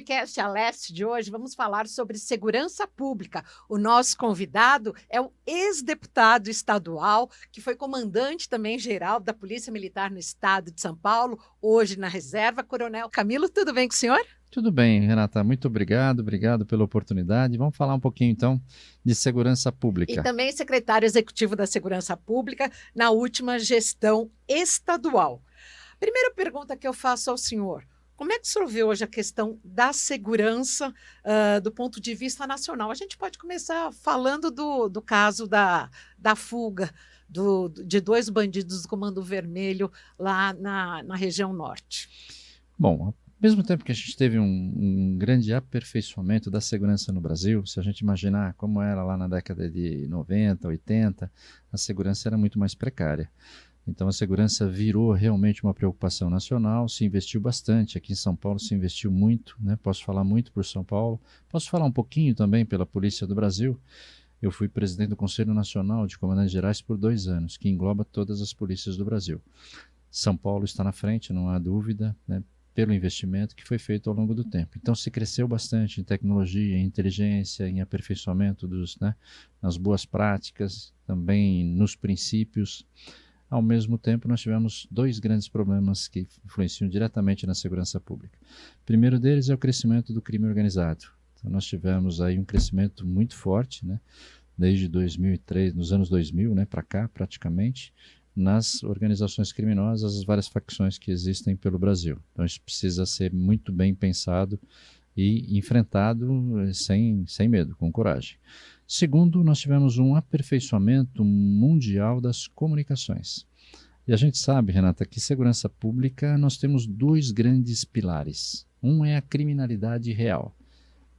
podcast A Leste de hoje, vamos falar sobre segurança pública. O nosso convidado é o ex-deputado estadual, que foi comandante também geral da Polícia Militar no estado de São Paulo, hoje na reserva, Coronel Camilo. Tudo bem com o senhor? Tudo bem, Renata, muito obrigado pela oportunidade. Vamos falar um pouquinho então de segurança E pública. também secretário executivo da Segurança Pública na última gestão estadual. Primeira pergunta que eu faço ao senhor: como é que o senhor vê hoje a questão da segurança do ponto de vista nacional? A gente pode começar falando do caso da fuga de 2 bandidos do Comando Vermelho lá na região norte. Bom, ao mesmo tempo que a gente teve um grande aperfeiçoamento da segurança no Brasil, se a gente imaginar como era lá na década de 90, 80, a segurança era muito mais precária. Então a segurança virou realmente uma preocupação nacional, se investiu bastante, aqui em São Paulo se investiu muito, né? Posso falar muito por São Paulo, posso falar um pouquinho também pela Polícia do Brasil. Eu fui presidente do Conselho Nacional de Comandantes Gerais por 2 anos, que engloba todas as polícias do Brasil. São Paulo está na frente, não há dúvida, né? Pelo investimento que foi feito ao longo do tempo. Então se cresceu bastante em tecnologia, em inteligência, em aperfeiçoamento nas boas práticas, também nos princípios. Ao mesmo tempo, nós tivemos 2 grandes problemas que influenciam diretamente na segurança pública. O primeiro deles é o crescimento do crime organizado. Então, nós tivemos aí um crescimento muito forte, né, desde 2003, nos anos 2000, né, para cá, praticamente, nas organizações criminosas, as várias facções que existem pelo Brasil. Então, isso precisa ser muito bem pensado e enfrentado sem medo, com coragem. Segundo, nós tivemos um aperfeiçoamento mundial das comunicações. E a gente sabe, Renata, que segurança pública nós temos 2 grandes pilares. Um é a criminalidade real.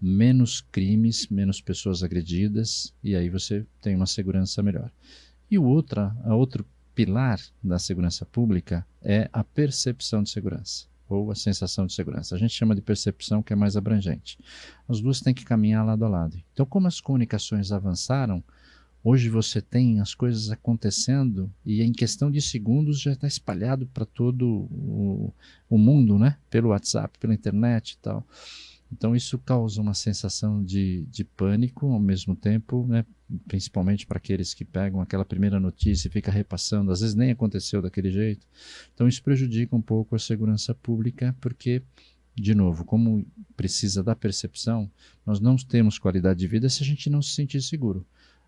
Menos crimes, menos pessoas agredidas, e aí você tem uma segurança melhor. E outro pilar da segurança pública é a percepção de segurança, ou a sensação de segurança. A gente chama de percepção, que é mais abrangente. As duas têm que caminhar lado a lado. Então, como as comunicações avançaram, hoje você tem as coisas acontecendo e em questão de segundos já está espalhado para todo o mundo, né? Pelo WhatsApp, pela internet e tal. Então isso causa uma sensação de pânico ao mesmo tempo, né? Principalmente para aqueles que pegam aquela primeira notícia e fica repassando, às vezes nem aconteceu daquele jeito. Então isso prejudica um pouco a segurança pública, porque, de novo, como precisa da percepção, nós não temos qualidade de vida se a gente não se sentir seguro.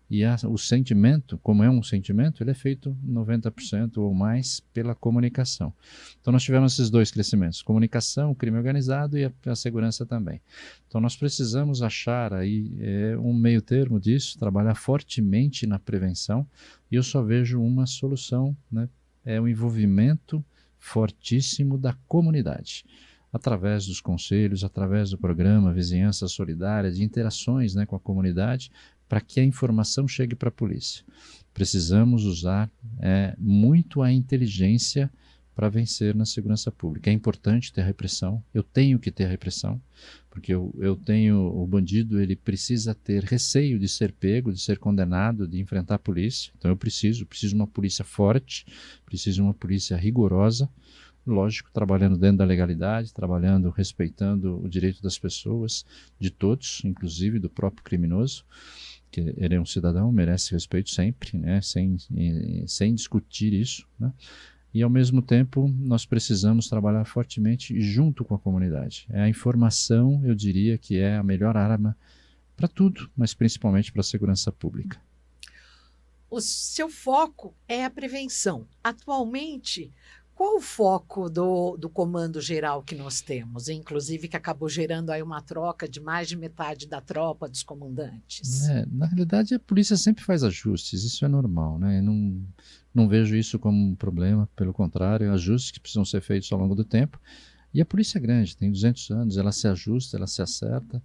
E o sentimento, como é um sentimento, ele é feito 90% ou mais pela comunicação. Então nós tivemos esses 2 crescimentos, comunicação, o crime organizado e a segurança também. Então nós precisamos achar aí um meio termo disso, trabalhar fortemente na prevenção, e eu só vejo uma solução, né? É o envolvimento fortíssimo da comunidade, através dos conselhos, através do programa Vizinhança Solidária, de interações, né, com a comunidade, para que a informação chegue para a polícia. Precisamos usar muito a inteligência para vencer na segurança pública. É importante ter repressão, eu tenho que ter repressão, porque eu tenho, o bandido ele precisa ter receio de ser pego, de ser condenado, de enfrentar a polícia. Então eu preciso de uma polícia forte, preciso de uma polícia rigorosa, lógico, trabalhando dentro da legalidade, trabalhando, respeitando o direito das pessoas, de todos, inclusive do próprio criminoso, que ele é um cidadão, merece respeito sempre, né, sem discutir isso, né? E ao mesmo tempo nós precisamos trabalhar fortemente junto com a comunidade. A informação, eu diria que é a melhor arma para tudo, mas principalmente para a segurança pública. O seu foco é a prevenção. Atualmente, qual o foco do comando geral que nós temos, inclusive que acabou gerando aí uma troca de mais de metade da tropa dos comandantes? Na realidade, a polícia sempre faz ajustes, isso é normal, né? Não vejo isso como um problema, pelo contrário, ajustes que precisam ser feitos ao longo do tempo. E a polícia é grande, tem 200 anos, ela se ajusta, ela se acerta,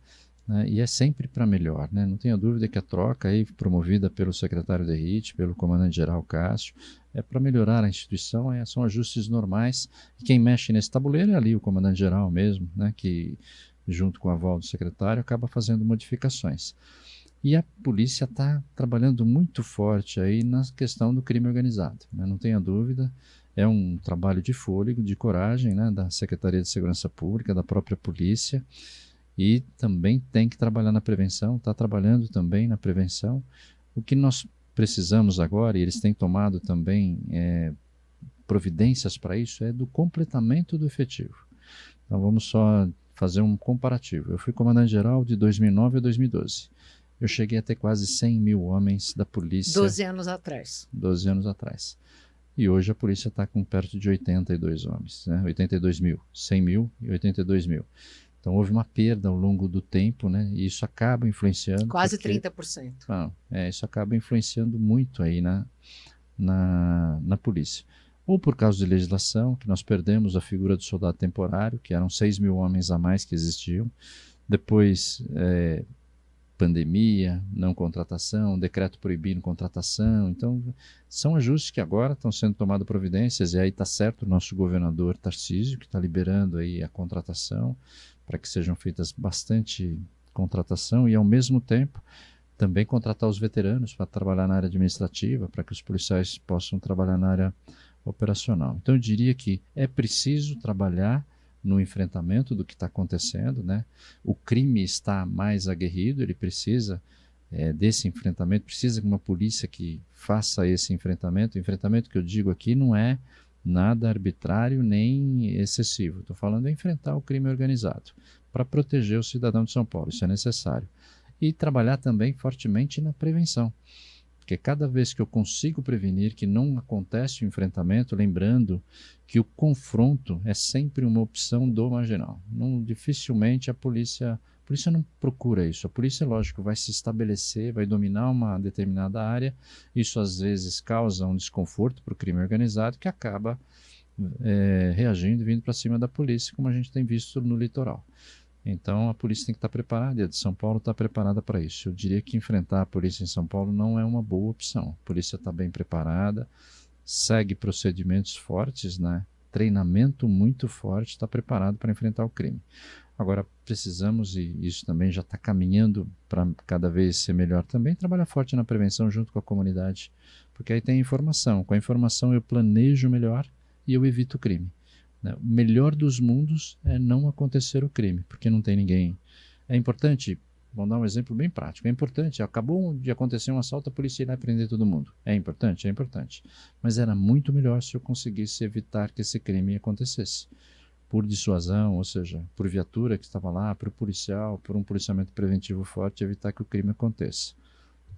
né? E é sempre para melhor, né? Não tenha dúvida que a troca aí, promovida pelo secretário de RIT, pelo comandante-geral Cássio, é para melhorar a instituição, são ajustes normais, e quem mexe nesse tabuleiro é ali o comandante-geral mesmo, né? Que junto com a aval do secretário acaba fazendo modificações. E a polícia está trabalhando muito forte aí na questão do crime organizado, né? Não tenha dúvida, é um trabalho de fôlego, de coragem, né? Da Secretaria de Segurança Pública, da própria polícia, e também tem que trabalhar na prevenção, está trabalhando também na prevenção. O que nós precisamos agora, e eles têm tomado também providências para isso, é do completamento do efetivo. Então vamos só fazer um comparativo. Eu fui comandante-geral de 2009 a 2012. Eu cheguei a ter quase 100 mil homens da polícia. 12 anos atrás. 12 anos atrás. E hoje a polícia está com perto de 82 homens, né? 82 mil, 100 mil e 82 mil. Então houve uma perda ao longo do tempo, né? E isso acaba influenciando. Quase 30%. Isso acaba influenciando muito aí na polícia. Ou por causa de legislação, que nós perdemos a figura do soldado temporário, que eram 6 mil homens a mais que existiam. Depois, pandemia, não contratação, decreto proibindo contratação. Então, são ajustes que agora estão sendo tomadas providências, e aí está certo o nosso governador Tarcísio, que está liberando aí a contratação, para que sejam feitas bastante contratação, e ao mesmo tempo também contratar os veteranos para trabalhar na área administrativa, para que os policiais possam trabalhar na área operacional. Então eu diria que é preciso trabalhar no enfrentamento do que está acontecendo, né? O crime está mais aguerrido, ele precisa desse enfrentamento, precisa de uma polícia que faça esse enfrentamento. O enfrentamento que eu digo aqui não é nada arbitrário nem excessivo. Estou falando de enfrentar o crime organizado para proteger o cidadão de São Paulo, isso é necessário. E trabalhar também fortemente na prevenção. Porque cada vez que eu consigo prevenir que não acontece o enfrentamento, lembrando que o confronto é sempre uma opção do marginal. Dificilmente a polícia não procura isso. A polícia, lógico, vai se estabelecer, vai dominar uma determinada área. Isso às vezes causa um desconforto para o crime organizado, que acaba reagindo e vindo para cima da polícia, como a gente tem visto no litoral. Então a polícia tem que estar preparada, e a de São Paulo está preparada para isso. Eu diria que enfrentar a polícia em São Paulo não é uma boa opção. A polícia está bem preparada, segue procedimentos fortes, né? Treinamento muito forte, está preparado para enfrentar o crime. Agora precisamos, e isso também já está caminhando para cada vez ser melhor também, trabalhar forte na prevenção junto com a comunidade, porque aí tem informação. Com a informação eu planejo melhor e eu evito o crime. O melhor dos mundos é não acontecer o crime, porque não tem ninguém. É importante, vamos dar um exemplo bem prático, é importante, acabou de acontecer um assalto, a polícia ir lá e prender todo mundo. É importante, mas era muito melhor se eu conseguisse evitar que esse crime acontecesse. Por dissuasão, ou seja, por viatura que estava lá, por policial, por um policiamento preventivo forte, evitar que o crime aconteça.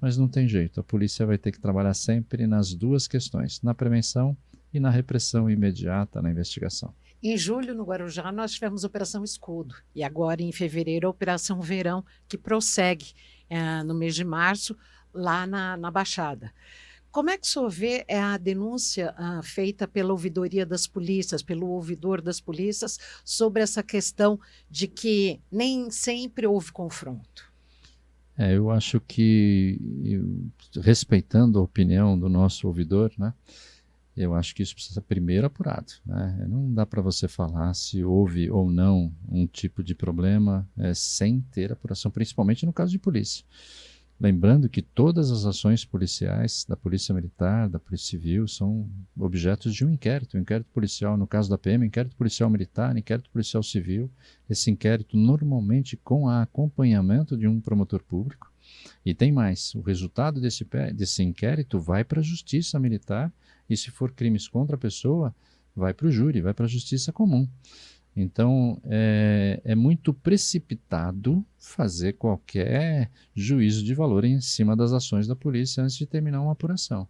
Mas não tem jeito, a polícia vai ter que trabalhar sempre nas duas questões, na prevenção e na repressão imediata, na investigação. Em julho, no Guarujá, nós tivemos a Operação Escudo. E agora, em fevereiro, a Operação Verão, que prossegue no mês de março, lá na Baixada. Como é que o senhor vê a denúncia feita pela ouvidoria das polícias, pelo ouvidor das polícias, sobre essa questão de que nem sempre houve confronto? Eu acho que, respeitando a opinião do nosso ouvidor, né, eu acho que isso precisa ser primeiro apurado, né? Não dá para você falar se houve ou não um tipo de problema sem ter apuração, principalmente no caso de polícia. Lembrando que todas as ações policiais, da Polícia Militar, da Polícia Civil, são objetos de um inquérito policial, no caso da PM, inquérito policial militar, inquérito policial civil. Esse inquérito normalmente com acompanhamento de um promotor público. E tem mais, o resultado desse inquérito vai para a Justiça Militar, e se for crimes contra a pessoa, vai para o júri, vai para a Justiça Comum. Então, é muito precipitado fazer qualquer juízo de valor em cima das ações da polícia antes de terminar uma apuração.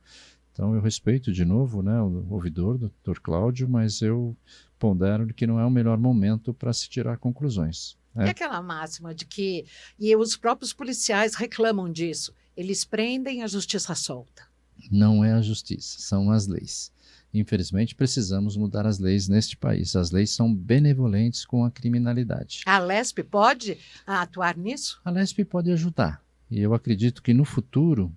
Então, eu respeito de novo, né, o ouvidor, o Dr. Cláudio, mas eu pondero que não é o melhor momento para se tirar conclusões. E aquela máxima de que, e os próprios policiais reclamam disso, eles prendem, a justiça solta. Não é a justiça, são as leis. Infelizmente, precisamos mudar as leis neste país. As leis são benevolentes com a criminalidade. A LESP pode atuar nisso? A LESP pode ajudar. E eu acredito que no futuro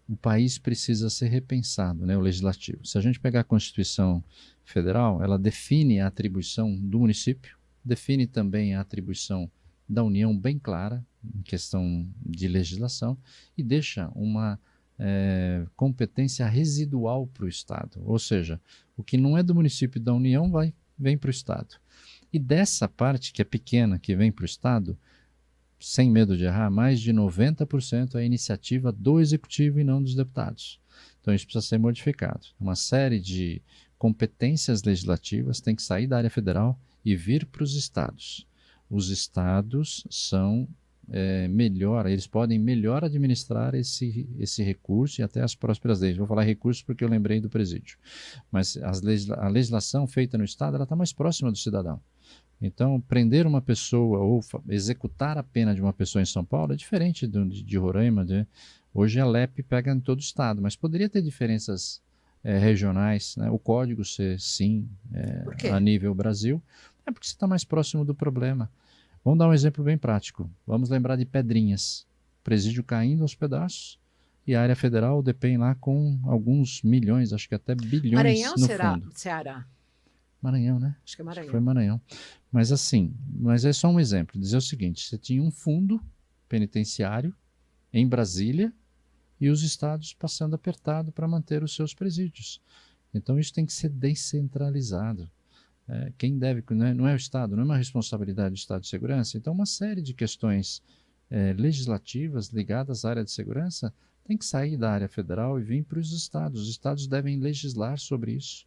o país precisa ser repensado, né, o legislativo. Se a gente pegar a Constituição Federal, ela define a atribuição do município, define também a atribuição da União bem clara, em questão de legislação, e deixa uma competência residual para o Estado. Ou seja, o que não é do município e da União vem para o Estado. E dessa parte que é pequena, que vem para o Estado, sem medo de errar, mais de 90% é iniciativa do Executivo e não dos deputados. Então isso precisa ser modificado. Uma série de competências legislativas tem que sair da área federal e vir para os estados. Os estados são melhor, eles podem melhor administrar esse recurso e até as próprias leis. Vou falar recurso porque eu lembrei do presídio. Mas a legislação feita no estado está mais próxima do cidadão. Então, prender uma pessoa ou executar a pena de uma pessoa em São Paulo é diferente de Roraima. Hoje a LEP pega em todo o estado, mas poderia ter diferenças regionais, né? O código ser sim Por quê? a nível Brasil, é porque você está mais próximo do problema. Vamos dar um exemplo bem prático. Vamos lembrar de Pedrinhas, presídio caindo aos pedaços e a área federal, o DEPEN lá com alguns milhões, acho que até bilhões Maranhão, no será? fundo. Ceará? Maranhão, né? Acho que é Acho Maranhão. que foi Maranhão. Mas assim, mas é só um exemplo. Dizer o seguinte, você tinha um fundo penitenciário em Brasília e os estados passando apertado para manter os seus presídios. Então isso tem que ser descentralizado. Quem deve, não é o Estado, não é uma responsabilidade do Estado de Segurança. Então uma série de questões legislativas ligadas à área de segurança tem que sair da área federal e vir para os estados. Os estados devem legislar sobre isso.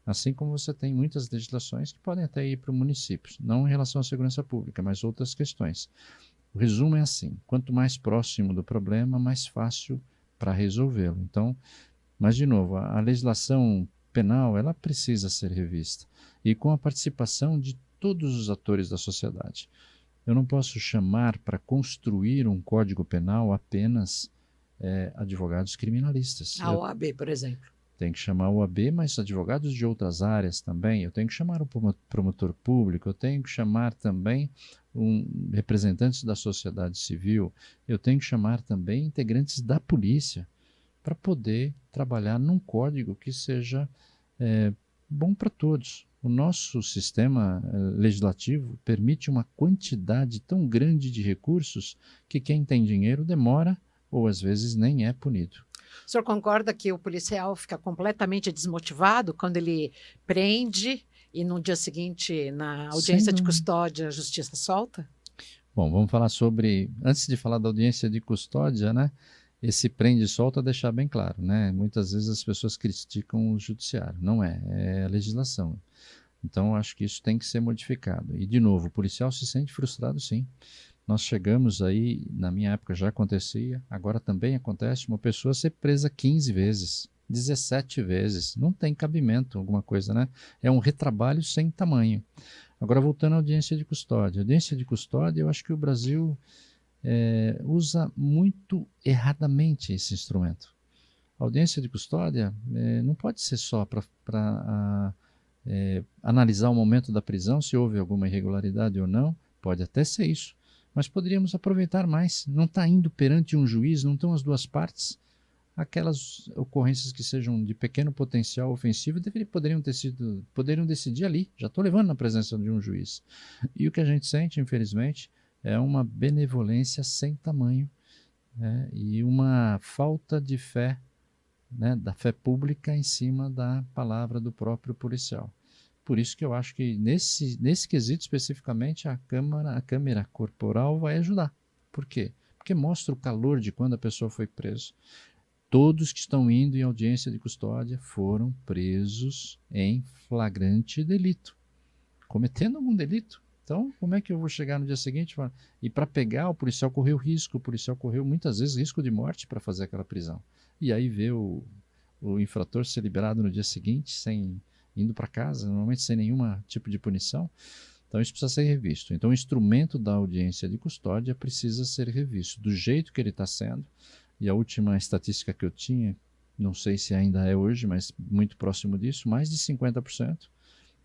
Assim como você tem muitas legislações que podem até ir para municípios, não em relação à segurança pública, mas outras questões. O resumo é assim, quanto mais próximo do problema, mais fácil para resolvê-lo. Então, mas de novo, a legislação penal, ela precisa ser revista e com a participação de todos os atores da sociedade. Eu não posso chamar para construir um código penal apenas advogados criminalistas. A OAB, por exemplo. Tem que chamar o AB, mas advogados de outras áreas também. Eu tenho que chamar o promotor público, eu tenho que chamar também representantes da sociedade civil, eu tenho que chamar também integrantes da polícia para poder trabalhar num código que seja bom para todos. O nosso sistema legislativo permite uma quantidade tão grande de recursos que quem tem dinheiro demora ou às vezes nem é punido. O senhor concorda que o policial fica completamente desmotivado quando ele prende e no dia seguinte, na audiência de custódia, a justiça solta? Bom, vamos falar sobre, antes de falar da audiência de custódia, né? Esse prende e solta, deixar bem claro, né? Muitas vezes as pessoas criticam o judiciário, não é a legislação. Então, acho que isso tem que ser modificado. E, de novo, o policial se sente frustrado, sim. Nós chegamos aí, na minha época já acontecia, agora também acontece, uma pessoa ser presa 15 vezes, 17 vezes. Não tem cabimento alguma coisa, né? É um retrabalho sem tamanho. Agora, voltando à audiência de custódia. A audiência de custódia, eu acho que o Brasil usa muito erradamente esse instrumento. A audiência de custódia não pode ser só para analisar o momento da prisão, se houve alguma irregularidade ou não, pode até ser isso. Mas poderíamos aproveitar mais. Não está indo perante um juiz, não estão as duas partes. Aquelas ocorrências que sejam de pequeno potencial ofensivo poderiam decidir ali. Já estou levando na presença de um juiz. E o que a gente sente, infelizmente, é uma benevolência sem tamanho, né? E uma falta de fé, né, da fé pública em cima da palavra do próprio policial. Por isso que eu acho que nesse quesito especificamente a câmera corporal vai ajudar. Por quê? Porque mostra o calor de quando a pessoa foi presa. Todos que estão indo em audiência de custódia foram presos em flagrante delito, cometendo algum delito. Então, como é que eu vou chegar no dia seguinte e para pegar o policial correu risco, o policial correu muitas vezes risco de morte para fazer aquela prisão. E aí vê o infrator ser liberado no dia seguinte indo para casa, normalmente sem nenhum tipo de punição. Então isso precisa ser revisto. Então o instrumento da audiência de custódia precisa ser revisto do jeito que ele está sendo. E a última estatística que eu tinha, não sei se ainda é hoje, mas muito próximo disso, mais de 50%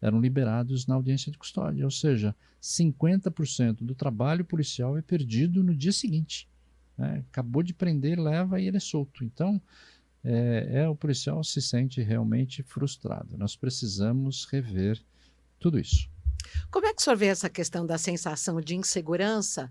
eram liberados na audiência de custódia. Ou seja, 50% do trabalho policial é perdido no dia seguinte, né? Acabou de prender, leva e ele é solto. Então o policial se sente realmente frustrado. Nós precisamos rever tudo isso. Como é que o senhor vê essa questão da sensação de insegurança,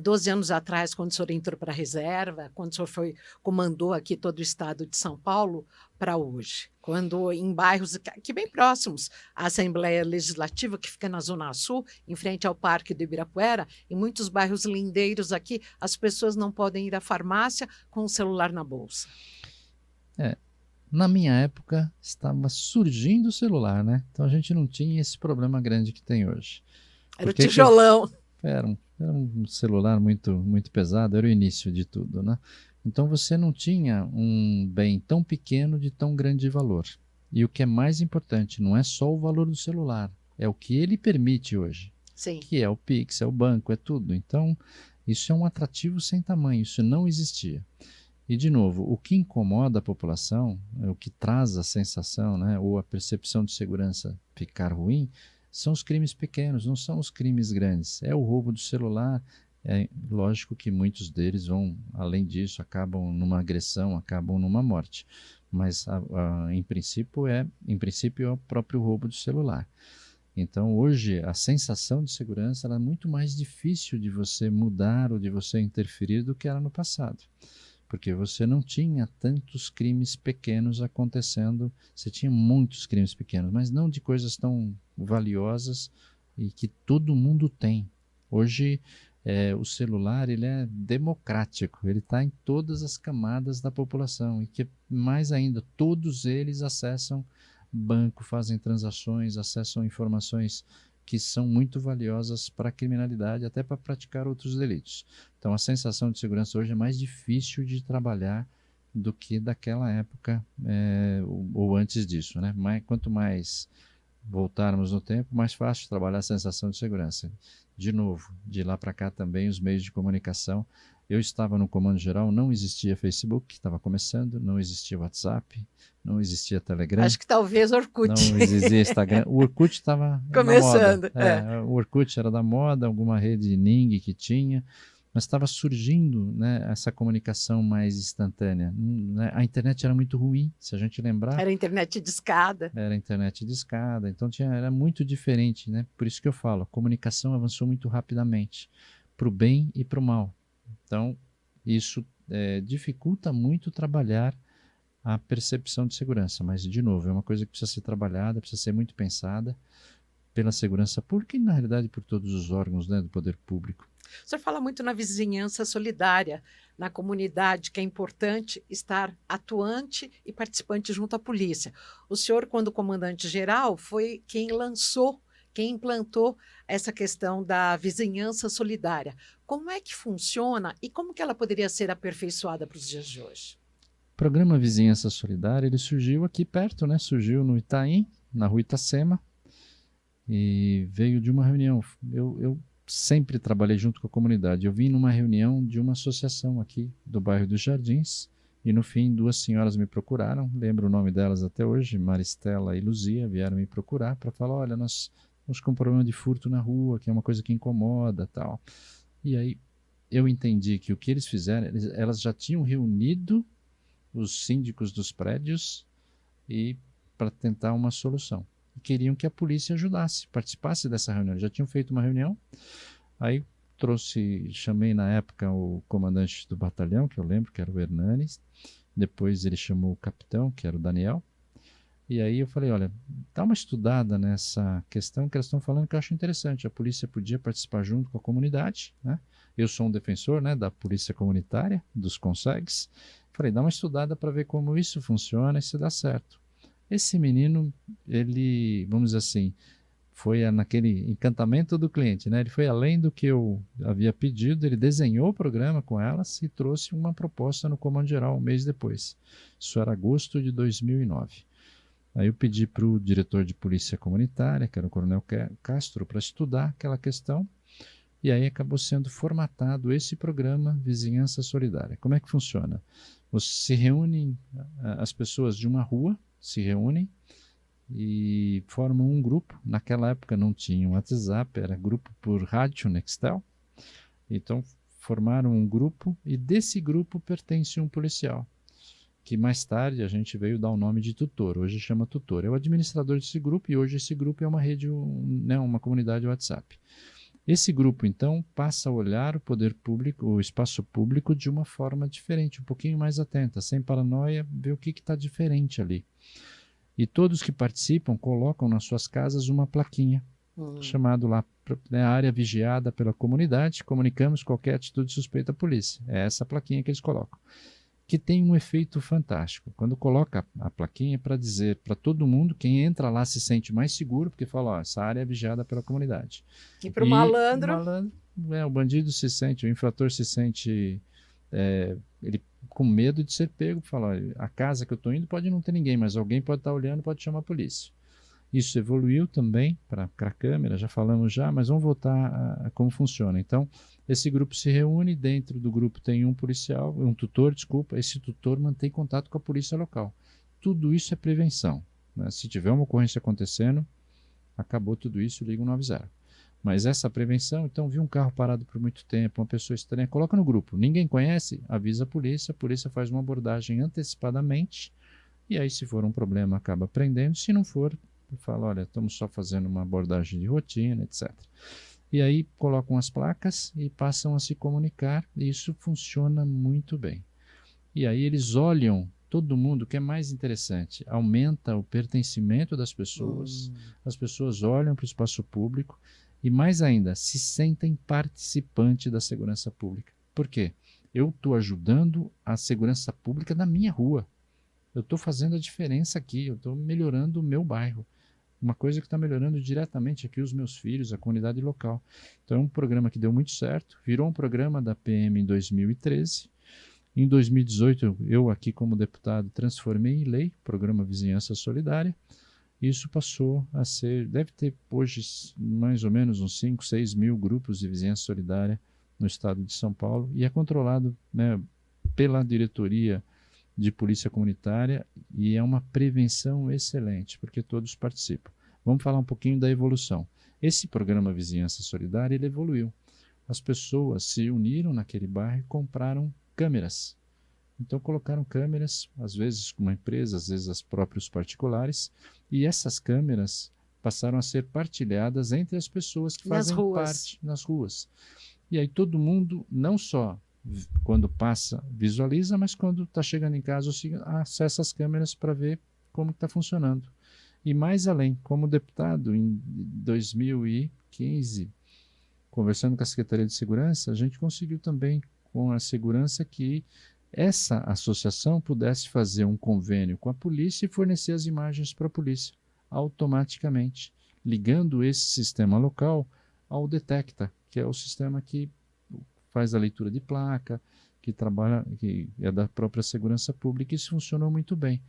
12 anos atrás, quando o senhor entrou para a reserva, quando o senhor comandou aqui todo o estado de São Paulo, para hoje? Quando em bairros aqui bem próximos à Assembleia Legislativa, que fica na Zona Sul, em frente ao Parque do Ibirapuera, em muitos bairros lindeiros aqui, as pessoas não podem ir à farmácia com o celular na bolsa. Na minha época, estava surgindo o celular, né? Então a gente não tinha esse problema grande que tem hoje. Era o tijolão. Era um celular muito, muito pesado, era o início de tudo, né? Então você não tinha um bem tão pequeno de tão grande valor. E o que é mais importante, não é só o valor do celular, é o que ele permite hoje. Sim. Que é o Pix, é o banco, é tudo. Então, isso é um atrativo sem tamanho, isso não existia. E, de novo, o que incomoda a população, o que traz a sensação, né, ou a percepção de segurança ficar ruim, são os crimes pequenos, não são os crimes grandes. É o roubo do celular. É lógico que muitos deles vão, além disso, acabam numa agressão, acabam numa morte. Mas, em princípio, é o próprio roubo do celular. Então, hoje, a sensação de segurança ela é muito mais difícil de você mudar ou de você interferir do que era no passado. Porque você não tinha tantos crimes pequenos acontecendo, você tinha muitos crimes pequenos, mas não de coisas tão valiosas e que todo mundo tem. Hoje, o celular ele é democrático, ele está em todas as camadas da população e que mais ainda, todos eles acessam banco, fazem transações, acessam informações que são muito valiosas para a criminalidade, até para praticar outros delitos. Então, a sensação de segurança hoje é mais difícil de trabalhar do que daquela época ou antes disso, né? Quanto mais voltarmos no tempo, mais fácil trabalhar a sensação de segurança. De novo, de lá para cá também os meios de comunicação. Eu estava no Comando Geral, não existia Facebook, estava começando, não existia WhatsApp, não existia Telegram. Acho que talvez Orkut. Não existia Instagram. O Orkut estava começando. Na moda. O Orkut era da moda, alguma rede Ning que tinha, mas estava surgindo, né, essa comunicação mais instantânea. Né? A internet era muito ruim, se a gente lembrar. Era internet de escada. Era internet de escada, então era muito diferente, né? Por isso que eu falo, a comunicação avançou muito rapidamente, para o bem e para o mal. Então, isso dificulta muito trabalhar a percepção de segurança, mas, de novo, é uma coisa que precisa ser trabalhada, precisa ser muito pensada pela segurança pública e, na realidade, por todos os órgãos, né, do poder público. O senhor fala muito na vizinhança solidária, na comunidade, que é importante estar atuante e participante junto à polícia. O senhor, quando comandante-geral, foi quem implantou essa questão da vizinhança solidária. Como é que funciona e como que ela poderia ser aperfeiçoada para os dias de hoje? O programa Vizinhança Solidária, ele surgiu aqui perto, né? Surgiu no Itaim, na rua Itacema, e veio de uma reunião. Eu sempre trabalhei junto com a comunidade. Eu vim numa reunião de uma associação aqui do bairro dos Jardins, e no fim 2 senhoras me procuraram, lembro o nome delas até hoje, Maristela e Luzia, vieram me procurar para falar, olha, nós estamos com um problema de furto na rua, que é uma coisa que incomoda, tal. E aí eu entendi que o que eles fizeram, elas já tinham reunido os síndicos dos prédios e para tentar uma solução. E queriam que a polícia ajudasse, participasse dessa reunião. Eles já tinham feito uma reunião, aí chamei na época o comandante do batalhão, que eu lembro que era o Hernanes, depois ele chamou o capitão, que era o Daniel, e aí eu falei, olha, dá uma estudada nessa questão que elas estão falando que eu acho interessante, a polícia podia participar junto com a comunidade, né? Eu sou um defensor, né, da polícia comunitária, dos CONSEGs, falei, dá uma estudada para ver como isso funciona e se dá certo. Esse menino, ele, vamos dizer assim, foi naquele encantamento do cliente, né? Ele foi além do que eu havia pedido, ele desenhou o programa com elas e trouxe uma proposta no Comando Geral um mês depois. Isso era agosto de 2009. Aí eu pedi para o diretor de polícia comunitária, que era o Coronel Castro, para estudar aquela questão, e aí acabou sendo formatado esse programa Vizinhança Solidária. Como é que funciona? Você se reúne, as pessoas de uma rua se reúnem e formam um grupo. Naquela época não tinha WhatsApp, era grupo por rádio Nextel. Então formaram um grupo e desse grupo pertence um policial. que mais tarde a gente veio dar o nome de tutor, hoje chama tutor. É o administrador desse grupo e hoje esse grupo é uma rede, né, uma comunidade WhatsApp. Esse grupo, então, passa a olhar o poder público, o espaço público de uma forma diferente, um pouquinho mais atenta, sem paranoia, ver o que está diferente ali. E todos que participam colocam nas suas casas uma plaquinha, chamado lá, né, área vigiada pela comunidade, comunicamos qualquer atitude suspeita à polícia. É essa plaquinha que eles colocam, que tem um efeito fantástico. Quando coloca a plaquinha para dizer para todo mundo, quem entra lá se sente mais seguro, porque fala, ó, essa área é vigiada pela comunidade. E para o malandro... O bandido se sente, o infrator se sente, ele com medo de ser pego, fala, olha, a casa que eu estou indo pode não ter ninguém, mas alguém pode estar olhando, pode chamar a polícia. Isso evoluiu também para a câmera, já falamos já, mas vamos voltar a como funciona. Então, esse grupo se reúne, dentro do grupo tem um policial, um tutor, desculpa, esse tutor mantém contato com a polícia local. Tudo isso é prevenção, né? Se tiver uma ocorrência acontecendo, acabou tudo isso, liga o 90. Mas essa prevenção, então, viu um carro parado por muito tempo, uma pessoa estranha, coloca no grupo. Ninguém conhece, avisa a polícia faz uma abordagem antecipadamente, e aí se for um problema acaba prendendo, se não for, fala, olha, estamos só fazendo uma abordagem de rotina, etc. E aí colocam as placas e passam a se comunicar, e isso funciona muito bem. E aí eles olham todo mundo, o que é mais interessante, aumenta o pertencimento das pessoas, as pessoas olham para o espaço público e, mais ainda, se sentem participante da segurança pública. Por quê? Eu estou ajudando a segurança pública da minha rua. Eu estou fazendo a diferença aqui, eu estou melhorando o meu bairro. Uma coisa que está melhorando diretamente aqui os meus filhos, a comunidade local. Então é um programa que deu muito certo, virou um programa da PM em 2013. Em 2018, eu aqui como deputado transformei em lei o programa Vizinhança Solidária. Isso passou a ser, deve ter hoje mais ou menos uns 5, 6 mil grupos de vizinhança solidária no estado de São Paulo e é controlado, né, pela diretoria de polícia comunitária e é uma prevenção excelente, porque todos participam. Vamos falar um pouquinho da evolução. Esse programa Vizinhança Solidária, ele evoluiu. As pessoas se uniram naquele bairro e compraram câmeras. Então colocaram câmeras, às vezes com uma empresa, às vezes as próprios particulares, e essas câmeras passaram a ser partilhadas entre as pessoas que fazem parte nas ruas. E aí todo mundo, não só quando passa, visualiza, mas quando está chegando em casa, acessa as câmeras para ver como está funcionando. E mais além, como deputado, em 2015, conversando com a Secretaria de Segurança, a gente conseguiu também, com a segurança, que essa associação pudesse fazer um convênio com a polícia e fornecer as imagens para a polícia, automaticamente, ligando esse sistema local ao Detecta, que é o sistema que faz a leitura de placa, que trabalha, que é da própria segurança pública, e isso funcionou muito bem.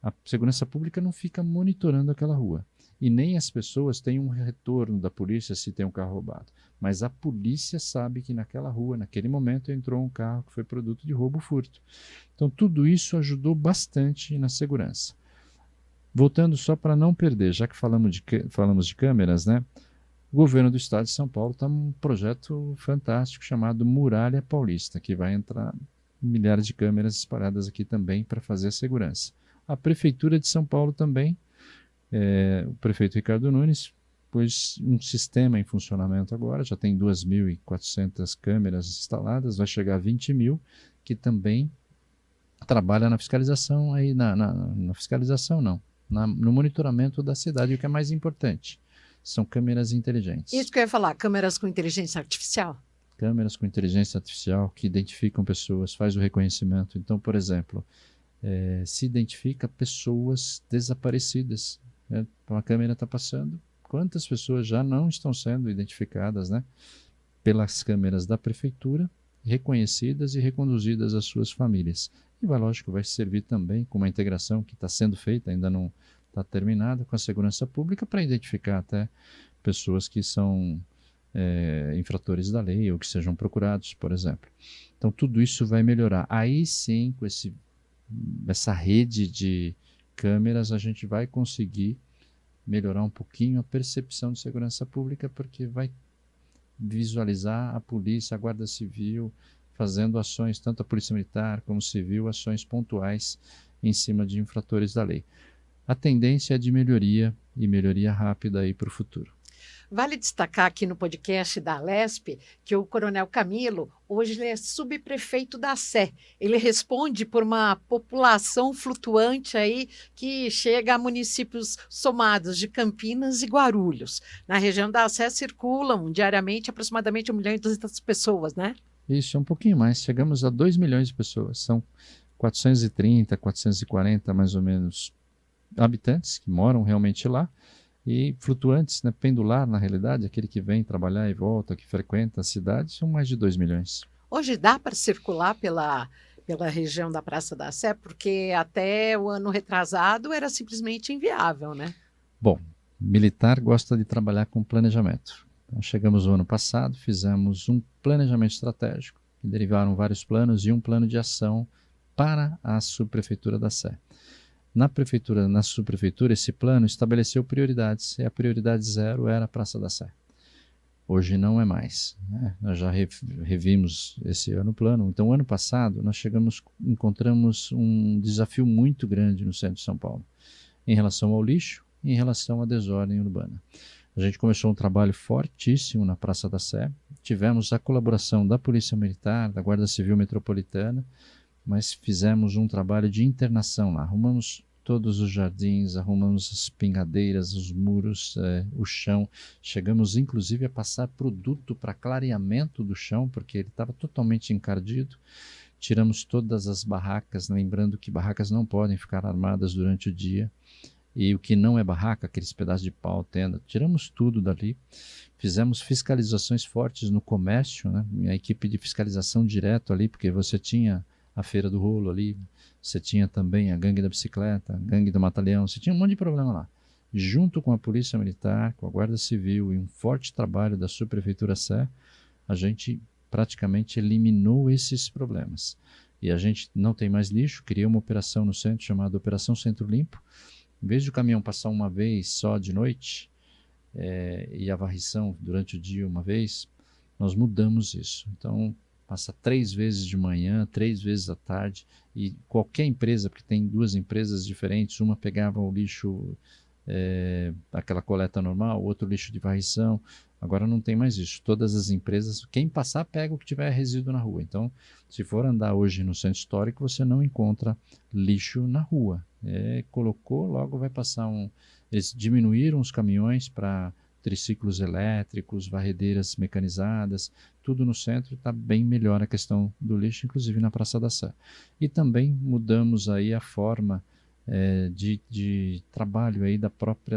A segurança pública não fica monitorando aquela rua. E nem as pessoas têm um retorno da polícia se tem um carro roubado. Mas a polícia sabe que naquela rua, naquele momento, entrou um carro que foi produto de roubo ou furto. Então, tudo isso ajudou bastante na segurança. Voltando só para não perder, já que falamos de câmeras, né? O governo do estado de São Paulo está num projeto fantástico chamado Muralha Paulista, que vai entrar milhares de câmeras espalhadas aqui também para fazer a segurança. A Prefeitura de São Paulo também, o prefeito Ricardo Nunes, pôs um sistema em funcionamento agora, já tem 2.400 câmeras instaladas, vai chegar a 20 mil, que também trabalha na fiscalização, aí na fiscalização não, no monitoramento da cidade, o que é mais importante. São câmeras inteligentes. Isso que eu ia falar, câmeras com inteligência artificial? Câmeras com inteligência artificial que identificam pessoas, faz o reconhecimento. Então, por exemplo, se identifica pessoas desaparecidas. Né? A câmera está passando. Quantas pessoas já não estão sendo identificadas, né? Pelas câmeras da prefeitura, reconhecidas e reconduzidas às suas famílias. E lógico, vai servir também com uma integração que está sendo feita, ainda não está terminada, com a segurança pública para identificar até pessoas que são infratores da lei ou que sejam procurados, por exemplo. Então tudo isso vai melhorar. Aí sim, com essa rede de câmeras, a gente vai conseguir melhorar um pouquinho a percepção de segurança pública, porque vai visualizar a polícia, a guarda civil fazendo ações, tanto a Polícia Militar como Civil, ações pontuais em cima de infratores da lei. A tendência é de melhoria e melhoria rápida aí para o futuro. Vale destacar aqui no podcast da Alesp que o Coronel Camilo, hoje ele é subprefeito da Sé. Ele responde por uma população flutuante aí que chega a municípios somados de Campinas e Guarulhos. Na região da Sé circulam diariamente aproximadamente 1.200.000 pessoas, né? Isso, é um pouquinho mais. Chegamos a 2 milhões de pessoas. São 430, 440 mais ou menos habitantes que moram realmente lá. E flutuantes, né, pendular na realidade, aquele que vem trabalhar e volta, que frequenta a cidade, são mais de 2 milhões. Hoje dá para circular pela região da Praça da Sé, porque até o ano retrasado era simplesmente inviável, né? Bom, militar gosta de trabalhar com planejamento. Então, chegamos no ano passado, fizemos um planejamento estratégico, que derivaram vários planos e um plano de ação para a subprefeitura da Sé. Na subprefeitura, esse plano estabeleceu prioridades, e a prioridade 0 era a Praça da Sé. Hoje não é mais, né? Nós já revimos esse ano o plano. Então, ano passado, nós encontramos um desafio muito grande no centro de São Paulo, em relação ao lixo e em relação à desordem urbana. A gente começou um trabalho fortíssimo na Praça da Sé, tivemos a colaboração da Polícia Militar, da Guarda Civil Metropolitana, mas fizemos um trabalho de internação lá, arrumamos todos os jardins, arrumamos as pingadeiras, os muros, o chão, chegamos inclusive a passar produto para clareamento do chão, porque ele estava totalmente encardido, tiramos todas as barracas, lembrando que barracas não podem ficar armadas durante o dia, e o que não é barraca, aqueles pedaços de pau, tenda, tiramos tudo dali, fizemos fiscalizações fortes no comércio, né? A equipe de fiscalização direto ali, porque você tinha a Feira do Rolo ali, você tinha também a gangue da bicicleta, a gangue do Mata-Leão, você tinha um monte de problema lá. Junto com a Polícia Militar, com a Guarda Civil e um forte trabalho da Subprefeitura Sé, a gente praticamente eliminou esses problemas. E a gente não tem mais lixo, criou uma operação no centro chamada Operação Centro Limpo. Em vez de o caminhão passar uma vez só de noite, e a varrição durante o dia uma vez, nós mudamos isso. Então, passa 3 vezes de manhã, 3 vezes à tarde, e qualquer empresa, porque tem 2 empresas diferentes, uma pegava o lixo, aquela coleta normal, outro lixo de varrição, agora não tem mais isso. Todas as empresas, quem passar pega o que tiver resíduo na rua. Então, se for andar hoje no centro histórico, você não encontra lixo na rua. Colocou, logo vai passar Eles diminuíram os caminhões para triciclos elétricos, varredeiras mecanizadas, tudo no centro está bem melhor a questão do lixo, inclusive na Praça da Sé. E também mudamos aí a forma de trabalho aí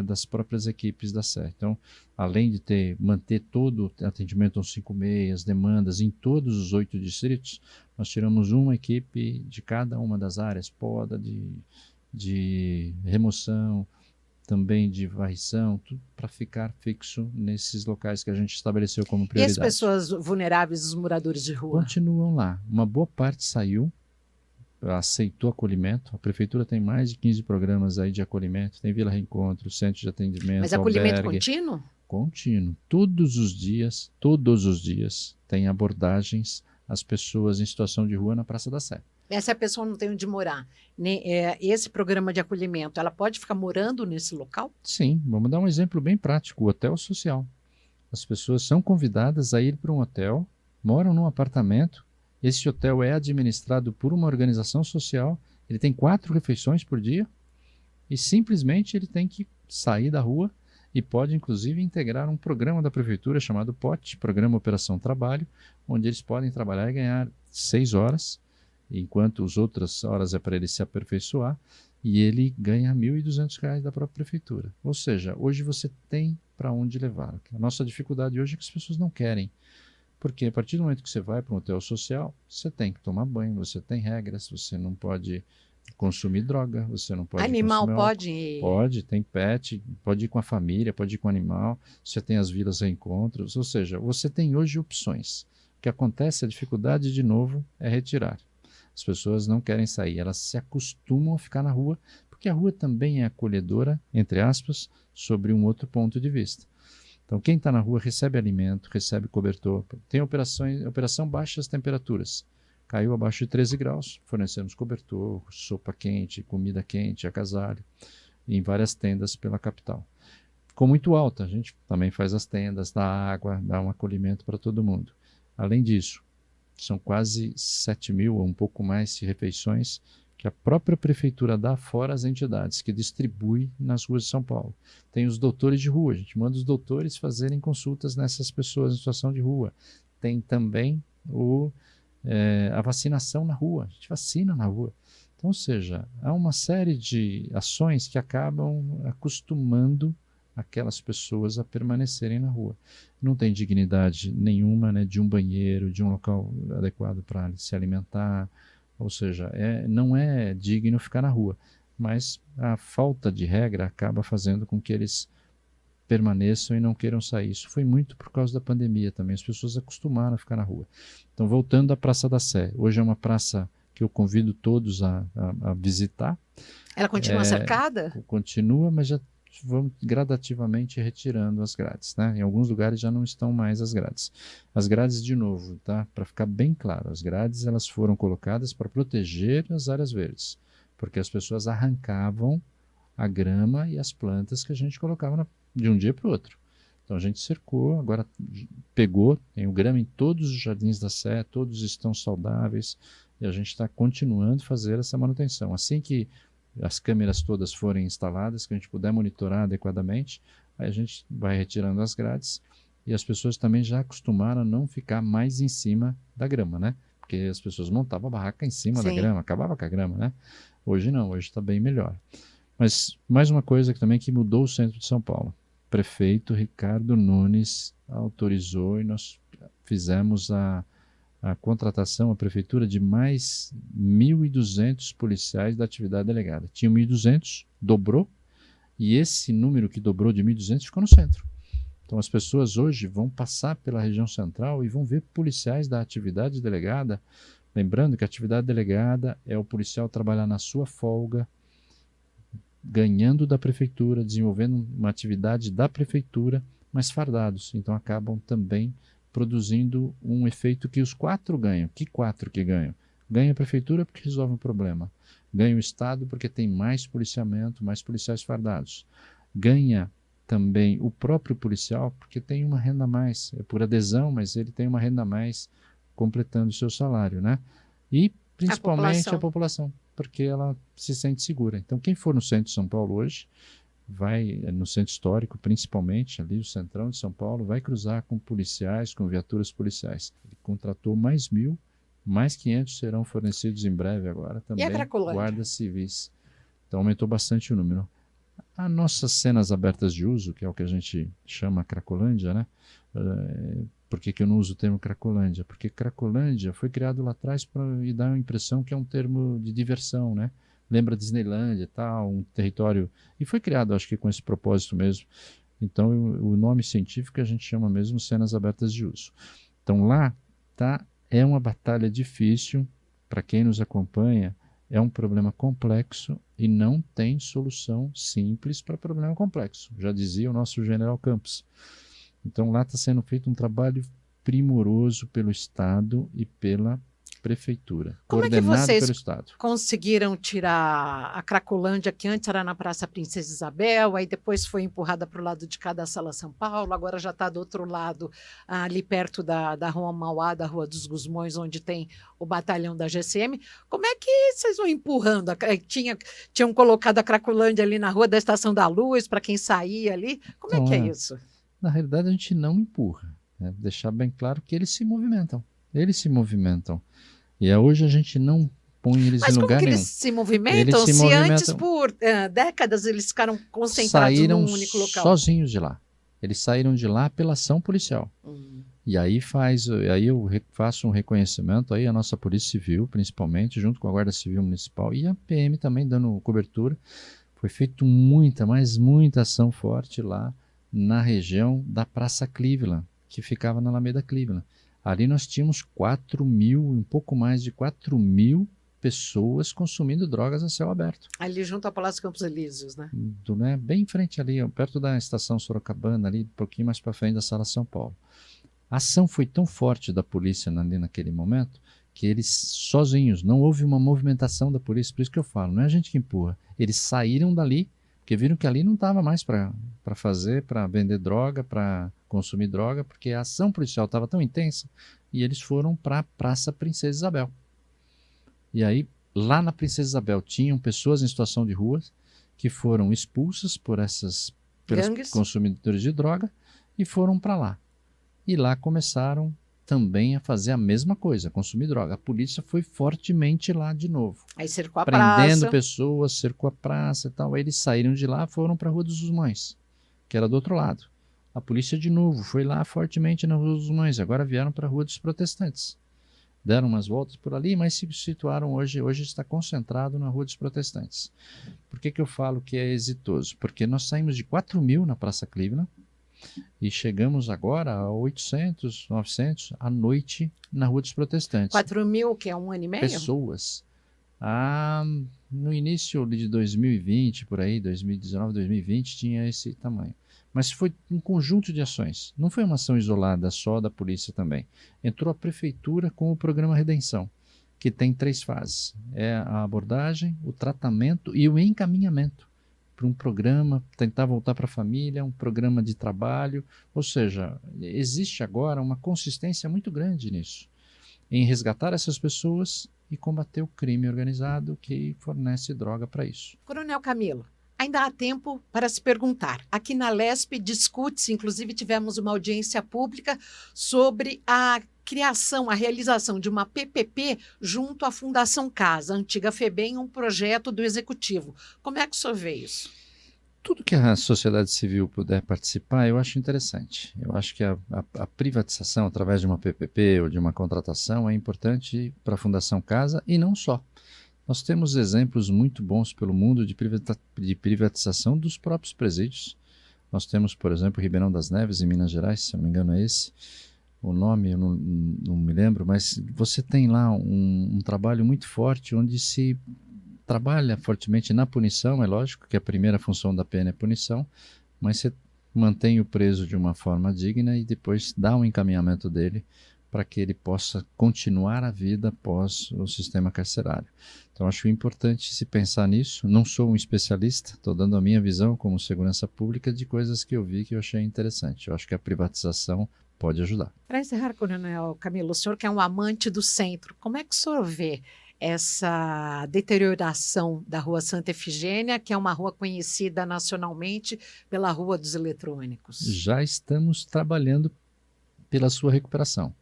das próprias equipes da Sé. Então, além de manter todo o atendimento aos 56, as demandas em todos os 8 distritos, nós tiramos uma equipe de cada uma das áreas, poda, de remoção, também de varrição, tudo para ficar fixo nesses locais que a gente estabeleceu como prioridade. E as pessoas vulneráveis, os moradores de rua? Continuam lá. Uma boa parte saiu, aceitou acolhimento. A prefeitura tem mais de 15 programas aí de acolhimento, tem Vila Reencontro, centro de atendimento, mas acolhimento albergue. contínuo? Contínuo. Todos os dias, tem abordagens às pessoas em situação de rua na Praça da Sé. Essa pessoa não tem onde morar. Esse programa de acolhimento, ela pode ficar morando nesse local? Sim, vamos dar um exemplo bem prático, o hotel social. As pessoas são convidadas a ir para um hotel, moram num apartamento, esse hotel é administrado por uma organização social, ele tem 4 refeições por dia e simplesmente ele tem que sair da rua e pode inclusive integrar um programa da prefeitura chamado POT, Programa Operação Trabalho, onde eles podem trabalhar e ganhar 6 horas, enquanto as outras horas é para ele se aperfeiçoar, e ele ganha R$ 1.200 da própria prefeitura. Ou seja, hoje você tem para onde levar. A nossa dificuldade hoje é que as pessoas não querem, porque a partir do momento que você vai para um hotel social, você tem que tomar banho, você tem regras, você não pode consumir droga, você não pode animal consumir pode? Pode, tem pet, pode ir com a família, pode ir com o animal, você tem as vilas reencontros, ou seja, você tem hoje opções. O que acontece, a dificuldade de novo é retirar. As pessoas não querem sair, elas se acostumam a ficar na rua, porque a rua também é acolhedora, entre aspas, sobre um outro ponto de vista. Então, quem está na rua recebe alimento, recebe cobertor. Tem operação baixas temperaturas. Caiu abaixo de 13 graus, fornecemos cobertor, sopa quente, comida quente, agasalho, em várias tendas pela capital. Ficou muito alta, a gente também faz as tendas, dá água, dá um acolhimento para todo mundo. Além disso, são quase 7.000 ou um pouco mais de refeições que a própria prefeitura dá fora as entidades, que distribui nas ruas de São Paulo. Tem os doutores de rua, a gente manda os doutores fazerem consultas nessas pessoas em situação de rua. Tem também a vacinação na rua, a gente vacina na rua. Então, ou seja, há uma série de ações que acabam acostumando aquelas pessoas a permanecerem na rua. Não tem dignidade nenhuma, né, de um banheiro, de um local adequado para se alimentar, ou seja, não é digno ficar na rua, mas a falta de regra acaba fazendo com que eles permaneçam e não queiram sair. Isso foi muito por causa da pandemia também, as pessoas acostumaram a ficar na rua. Então, voltando à Praça da Sé, hoje é uma praça que eu convido todos a visitar. Ela continua cercada? Continua, mas já vamos gradativamente retirando as grades, né? Em alguns lugares já não estão mais as grades. As grades, de novo, tá? Para ficar bem claro, as grades elas foram colocadas para proteger as áreas verdes, porque as pessoas arrancavam a grama e as plantas que a gente colocava de um dia para o outro. Então a gente cercou, agora pegou, tem o grama em todos os jardins da Sé, todos estão saudáveis e a gente está continuando a fazer essa manutenção. Assim que as câmeras todas forem instaladas, que a gente puder monitorar adequadamente, aí a gente vai retirando as grades e as pessoas também já acostumaram a não ficar mais em cima da grama, né? Porque as pessoas montavam a barraca em cima da grama, acabava com a grama, né? Hoje não, hoje está bem melhor. Mas mais uma coisa que mudou o centro de São Paulo. O prefeito Ricardo Nunes autorizou e nós fizemos a contratação, a prefeitura, de mais 1.200 policiais da atividade delegada. Tinha 1.200, dobrou, e esse número que dobrou de 1.200 ficou no centro. Então as pessoas hoje vão passar pela região central e vão ver policiais da atividade delegada. Lembrando que a atividade delegada é o policial trabalhar na sua folga, ganhando da prefeitura, desenvolvendo uma atividade da prefeitura, mas fardados. Então acabam também produzindo um efeito que os 4 ganham. Que 4 que ganham? Ganha a prefeitura porque resolve um problema. Ganha o Estado porque tem mais policiamento, mais policiais fardados. Ganha também o próprio policial porque tem uma renda a mais. É por adesão, mas ele tem uma renda a mais completando o seu salário, né? E principalmente a população, porque ela se sente segura. Então quem for no centro de São Paulo hoje, vai no centro histórico, principalmente, ali o centrão de São Paulo, vai cruzar com policiais, com viaturas policiais. Ele contratou mais 1.000, mais 500 serão fornecidos em breve agora também, guardas civis. Então aumentou bastante o número. As nossas cenas abertas de uso, que é o que a gente chama Cracolândia, né? Por que eu não uso o termo Cracolândia? Porque Cracolândia foi criado lá atrás para dar a impressão que é um termo de diversão, né? Lembra Disneylândia e tal, um território... E foi criado, acho que com esse propósito mesmo. Então, o nome científico a gente chama mesmo cenas abertas de uso. Então, lá é uma batalha difícil, para quem nos acompanha, é um problema complexo e não tem solução simples para problema complexo. Já dizia o nosso general Campos. Então, lá está sendo feito um trabalho primoroso pelo Estado e pela prefeitura, coordenado pelo Estado. Conseguiram tirar a Cracolândia, que antes era na Praça Princesa Isabel, aí depois foi empurrada para o lado de cá da Sala São Paulo, agora já está do outro lado, ali perto da Rua Mauá, da Rua dos Gusmões, onde tem o batalhão da GCM. Como é que vocês vão empurrando? Tinham colocado a Cracolândia ali na Rua da Estação da Luz, para quem saía ali. Como é que é isso? Na realidade, a gente não empurra. Né? Deixar bem claro que eles se movimentam. Eles se movimentam. E hoje a gente não põe eles em lugar nenhum. Mas como que eles se movimentam? Se antes, por décadas, eles ficaram concentrados num único local. Sozinhos de lá. Eles saíram de lá pela ação policial. E aí eu faço um reconhecimento aí a nossa Polícia Civil, principalmente, junto com a Guarda Civil Municipal e a PM também dando cobertura. Foi feito muita ação forte lá na região da Praça Cleveland, que ficava na Alameda Cleveland. Ali nós tínhamos 4.000, um pouco mais de 4.000 pessoas consumindo drogas a céu aberto. Ali junto ao Palácio Campos Elíseos, né? Né, bem em frente ali, perto da estação Sorocabana, ali, um pouquinho mais para frente da Sala São Paulo. A ação foi tão forte da polícia ali naquele momento que eles sozinhos, não houve uma movimentação da polícia, por isso que eu falo, não é a gente que empurra. Eles saíram dali, porque viram que ali não estava mais para vender droga, para consumir droga, porque a ação policial estava tão intensa, e eles foram para a Praça Princesa Isabel. E aí, lá na Princesa Isabel, tinham pessoas em situação de rua que foram expulsas pelos consumidores de droga e foram para lá. E lá começaram também a fazer a mesma coisa, consumir droga. A polícia foi fortemente lá de novo. Aí cercou a prendendo praça. pessoas, cercou a praça e tal. Aí eles saíram de lá, foram para a Rua dos Mães, que era do outro lado. A polícia de novo foi lá fortemente na Rua dos Mães. Agora vieram para a Rua dos Protestantes. Deram umas voltas por ali, mas se situaram hoje está concentrado na Rua dos Protestantes. Por que eu falo que é exitoso? Porque nós saímos de 4.000 na Praça Cleveland e chegamos agora a 800, 900 à noite na Rua dos Protestantes. 4.000, que é 1 ano e meio? Pessoas. No início de 2020, por aí, 2019, 2020, tinha esse tamanho. Mas foi um conjunto de ações. Não foi uma ação isolada só da polícia também. Entrou a prefeitura com o programa Redenção, que tem 3 fases. É a abordagem, o tratamento e o encaminhamento para um programa, tentar voltar para a família, um programa de trabalho. Ou seja, existe agora uma consistência muito grande nisso, em resgatar essas pessoas e combater o crime organizado que fornece droga para isso. Coronel Camilo, ainda há tempo para se perguntar. Aqui na LESP discute-se, inclusive tivemos uma audiência pública sobre a criação, a realização de uma PPP junto à Fundação Casa, a antiga FEBEM, um projeto do Executivo. Como é que o senhor vê isso? Tudo que a sociedade civil puder participar, eu acho interessante. Eu acho que a privatização através de uma PPP ou de uma contratação é importante para a Fundação Casa e não só. Nós temos exemplos muito bons pelo mundo de privatização dos próprios presídios. Nós temos, por exemplo, Ribeirão das Neves, em Minas Gerais, se não me engano é esse. O nome eu não me lembro, mas você tem lá um trabalho muito forte onde se trabalha fortemente na punição, é lógico que a primeira função da pena é punição, mas você mantém o preso de uma forma digna e depois dá um encaminhamento dele para que ele possa continuar a vida após o sistema carcerário. Então acho importante se pensar nisso. Não sou um especialista, estou dando a minha visão como segurança pública de coisas que eu vi que eu achei interessante. Eu acho que a privatização pode ajudar. Para encerrar, Coronel Camilo, o senhor que é um amante do centro, como é que o senhor vê essa deterioração da Rua Santa Efigênia, que é uma rua conhecida nacionalmente pela Rua dos Eletrônicos? Já estamos trabalhando pela sua recuperação.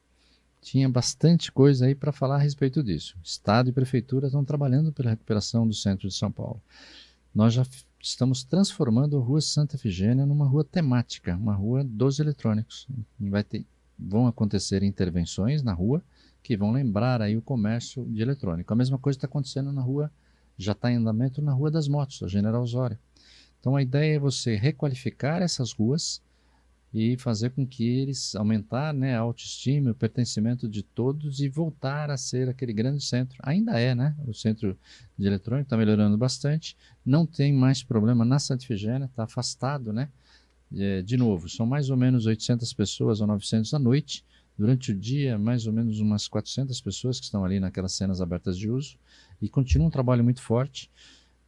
Tinha bastante coisa aí para falar a respeito disso. Estado e Prefeitura estão trabalhando pela recuperação do centro de São Paulo. Nós já estamos transformando a Rua Santa Efigênia numa rua temática, uma rua dos eletrônicos. Vão acontecer intervenções na rua que vão lembrar aí o comércio de eletrônico. A mesma coisa está acontecendo na rua, já está em andamento na Rua das Motos, a General Osório. Então a ideia é você requalificar essas ruas e fazer com que eles aumentar, né, a autoestima, o pertencimento de todos e voltar a ser aquele grande centro. Ainda é, né? O centro de eletrônico está melhorando bastante, não tem mais problema na Santa Efigênia, está afastado, né? De novo, são mais ou menos 800 pessoas ou 900 à noite. Durante o dia, mais ou menos umas 400 pessoas que estão ali naquelas cenas abertas de uso e continua um trabalho muito forte.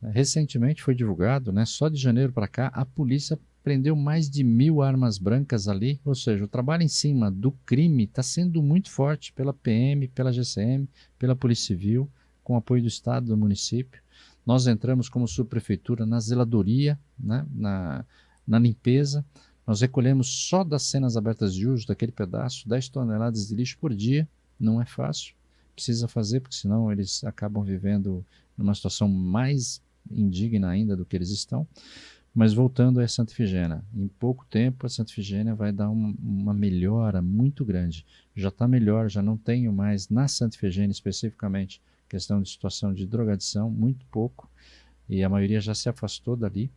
Recentemente foi divulgado, né, só de janeiro para cá, a polícia prendeu mais de 1.000 armas brancas ali, ou seja, o trabalho em cima do crime está sendo muito forte pela PM, pela GCM, pela Polícia Civil, com apoio do Estado, do município. Nós entramos como subprefeitura na zeladoria, né, na limpeza. Nós recolhemos só das cenas abertas de uso, daquele pedaço, 10 toneladas de lixo por dia. Não é fácil, precisa fazer, porque senão eles acabam vivendo numa situação mais indigna ainda do que eles estão. Mas voltando a Santa Efigênia, em pouco tempo a Santa Efigênia vai dar uma melhora muito grande. Já está melhor, já não tenho mais na Santa Efigênia especificamente questão de situação de drogadição, muito pouco, e a maioria já se afastou dali.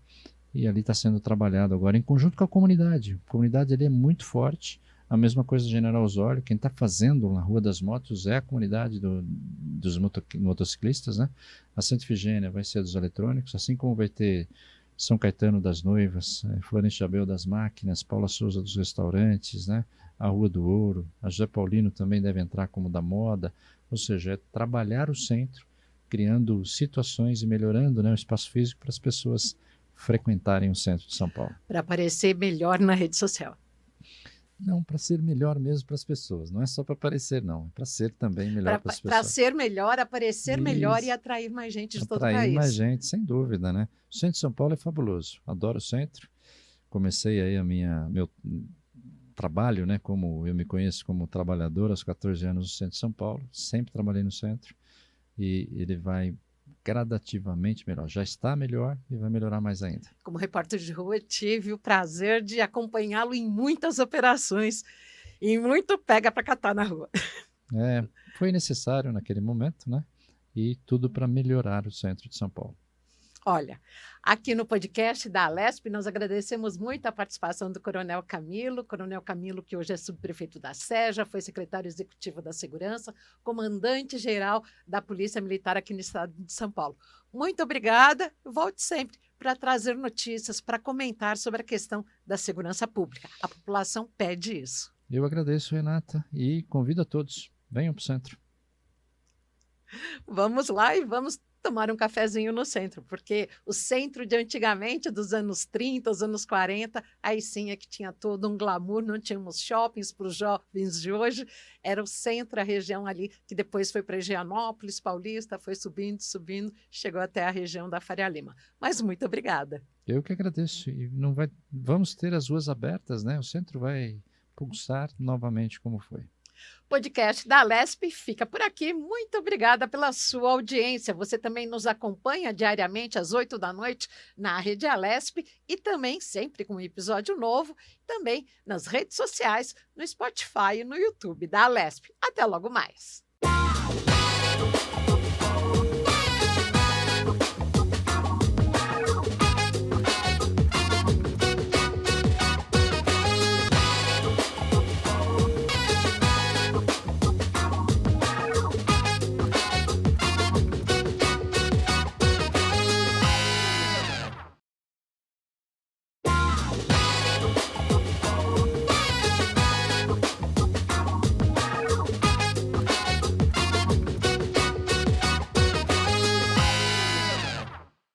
E ali está sendo trabalhado agora em conjunto com a comunidade. A comunidade ali é muito forte. A mesma coisa do General Osório, quem está fazendo na Rua das Motos é a comunidade dos motociclistas, né? A Santa Ifigênia vai ser dos eletrônicos, assim como vai ter São Caetano das Noivas, Florêncio de Abel das Máquinas, Paula Souza dos Restaurantes, né? A Rua do Ouro, a José Paulino também deve entrar como da moda, ou seja, é trabalhar o centro, criando situações e melhorando, né, o espaço físico para as pessoas frequentarem o centro de São Paulo. Para aparecer melhor na rede social. Não, para ser melhor mesmo para as pessoas. Não é só para aparecer, não. É para ser também melhor para as pessoas. Para ser melhor, aparecer melhor Isso. e atrair mais gente de todo o Atrair país. mais gente, sem dúvida, né? O centro de São Paulo é fabuloso. Adoro o centro. Comecei aí meu trabalho, né? Como eu me conheço como trabalhador aos 14 anos no centro de São Paulo. Sempre trabalhei no centro. E ele vai gradativamente melhor. Já está melhor e vai melhorar mais ainda. Como repórter de rua, tive o prazer de acompanhá-lo em muitas operações e muito pega para catar na rua. Foi necessário naquele momento, né? E tudo para melhorar o centro de São Paulo. Olha, aqui no podcast da Alesp, nós agradecemos muito a participação do Coronel Camilo que hoje é subprefeito da Sé, já foi secretário executivo da Segurança, comandante-geral da Polícia Militar aqui no estado de São Paulo. Muito obrigada, volte sempre para trazer notícias, para comentar sobre a questão da segurança pública. A população pede isso. Eu agradeço, Renata, e convido a todos, venham para o centro. Vamos lá e vamos tomar um cafezinho no centro, porque o centro de antigamente, dos anos 30, os anos 40, aí sim é que tinha todo um glamour, não tínhamos shoppings para os jovens de hoje, era o centro, a região ali, que depois foi para Higienópolis, Paulista, foi subindo, chegou até a região da Faria Lima. Mas muito obrigada. Eu que agradeço, e vamos ter as ruas abertas, né? O centro vai pulsar novamente como foi. Podcast da Alesp fica por aqui. Muito obrigada pela sua audiência. Você também nos acompanha diariamente às 8 da noite na Rede Alesp e também sempre com um episódio novo, também nas redes sociais, no Spotify e no YouTube da Alesp. Até logo mais.